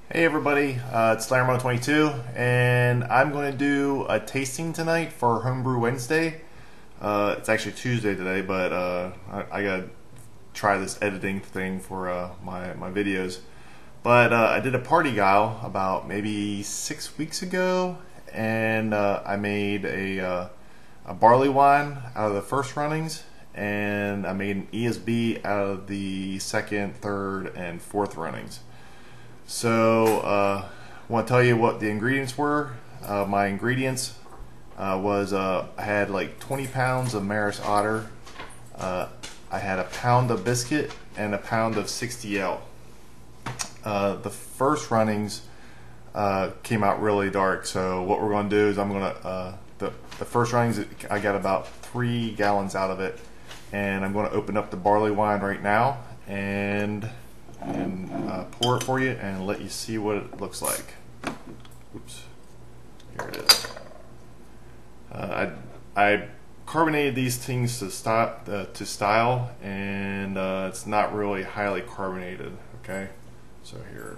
Hey everybody, it's larmo22 and I'm going to do a tasting tonight for Homebrew Wednesday. It's actually Tuesday today, but I gotta try this editing thing for my videos. But I did a Partigyle about maybe 6 weeks ago, and I made a Barleywine out of the first runnings, and I made an ESB out of the second, third, and fourth runnings. So I want to tell you what the ingredients were. My ingredients was I had like 20 pounds of Maris Otter. I had a pound of biscuit and a pound of 60L. The first runnings came out really dark, so what we're going to do is I'm going to the first runnings, I got about 3 gallons out of it, and I'm going to open up the barley wine right now and pour it for you and let you see what it looks like. Oops, here it is. I carbonated these things to style, and it's not really highly carbonated. Okay, so here.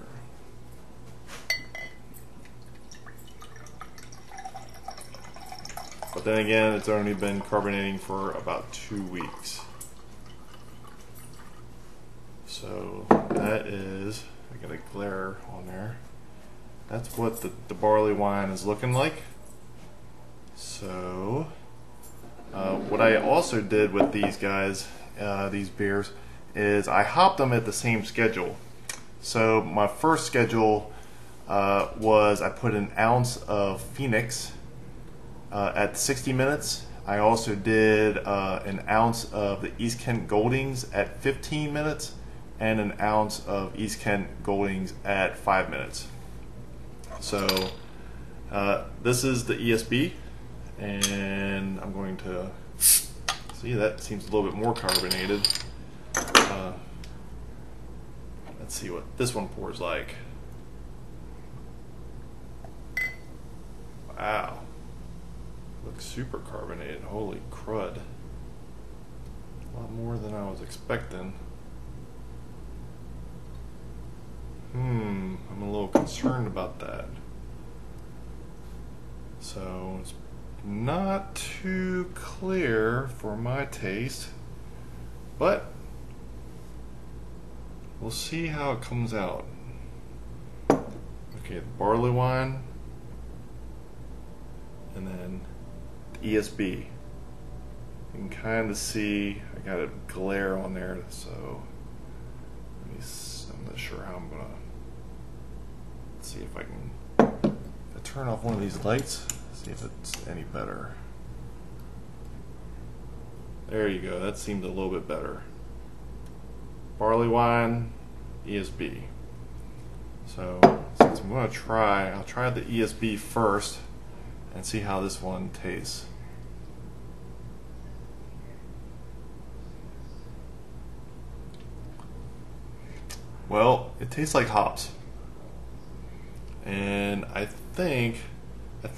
But then again, it's only been carbonating for about 2 weeks. So that is, I got a glare on there. That's what the barley wine is looking like. So what I also did with these guys, these beers, is I hopped them at the same schedule. So my first schedule was I put an ounce of Phoenix at 60 minutes. I also did an ounce of the East Kent Goldings at 15 minutes. And an ounce of East Kent Goldings at 5 minutes. So this is the ESB, and I'm going to see, that seems a little bit more carbonated. Let's see what this one pours like. Wow, looks super carbonated. Holy crud, a lot more than I was expecting. I'm a little concerned about that. So it's not too clear for my taste, but we'll see how it comes out. Okay, the barley wine, and then the ESB. You can kind of see I got a glare on there, so I'm not sure how I'm gonna. Let's see if I can turn off one of these lights, see if it's any better. There you go, that seemed a little bit better. Barley wine, ESB. So since I'm gonna I'll try the ESB first and see how this one tastes. Well, it tastes like hops. And I think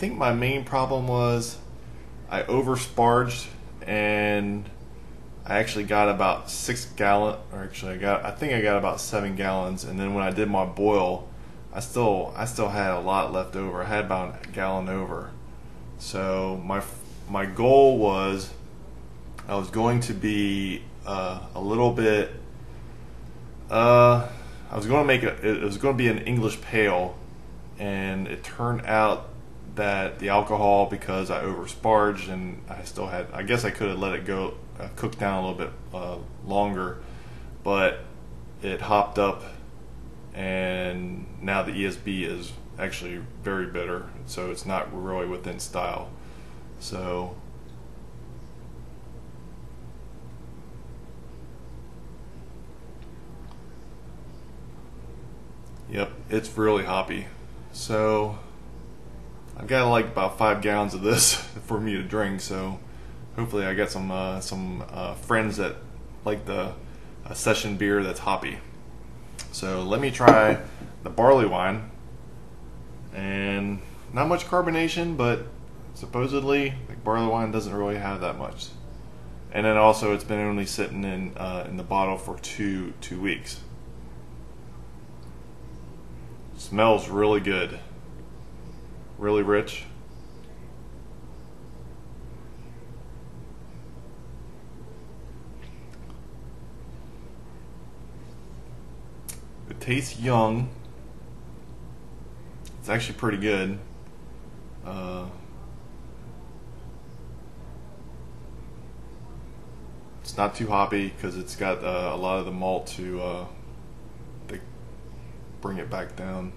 my main problem was I oversparged, and I actually got about 6 gallons, or actually I think I got about 7 gallons, and then when I did my boil, I still had a lot left over. I had about a gallon over. So my goal was I was going to be a little bit I was going to make it was going to be an English pale, and it turned out that the alcohol, because I oversparged and I guess I could have let it go cook down a little bit longer, but it hopped up, and now the ESB is actually very bitter, so it's not really within style. So yep, it's really hoppy. So I've got like about 5 gallons of this for me to drink. So hopefully I got some friends that like the session beer that's hoppy. So let me try the barley wine, and not much carbonation, but supposedly like barley wine doesn't really have that much. And then also it's been only sitting in the bottle for two weeks. Smells really good. Really rich. It tastes young. It's actually pretty good. It's not too hoppy because it's got a lot of the malt to bring it back down.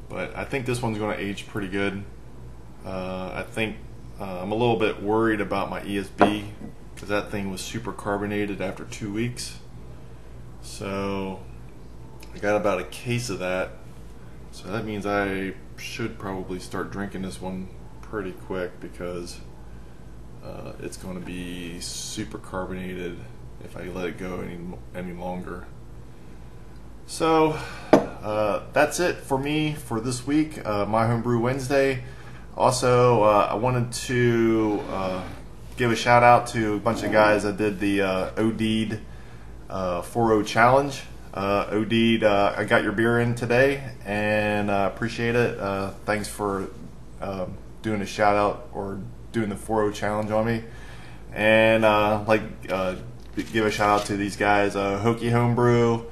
But I think this one's going to age pretty good. I think I'm a little bit worried about my ESB because that thing was super carbonated after 2 weeks. So I got about a case of that. So that means I should probably start drinking this one pretty quick because it's going to be super carbonated if I let it go any longer. So that's it for me for this week, my Homebrew Wednesday. Also, I wanted to give a shout out to a bunch of guys that did the OD'd 4-0 challenge. OD'd, I got your beer in today and appreciate it. Thanks for doing a shout out or doing the 4-0 challenge on me. And give a shout out to these guys, Hokey Homebrew,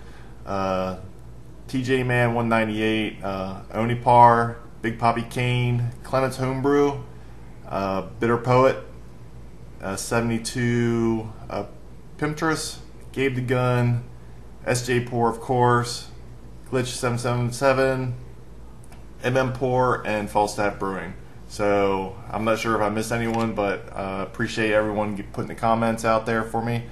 TJ Man 198, Onipar, Big Poppy Kane, Clements Homebrew, Bitter Poet, 72, Pimptress, Gabe the Gun, SJ Pour, of course, Glitch 777, Pour, and Falstaff Brewing. So I'm not sure if I missed anyone, but appreciate everyone putting the comments out there for me.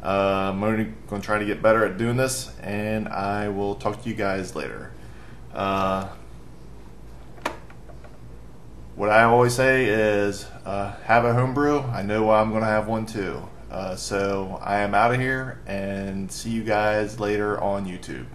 I'm only going to try to get better at doing this, and I will talk to you guys later. What I always say is have a homebrew. I know I'm going to have one too. So I am out of here and see you guys later on YouTube.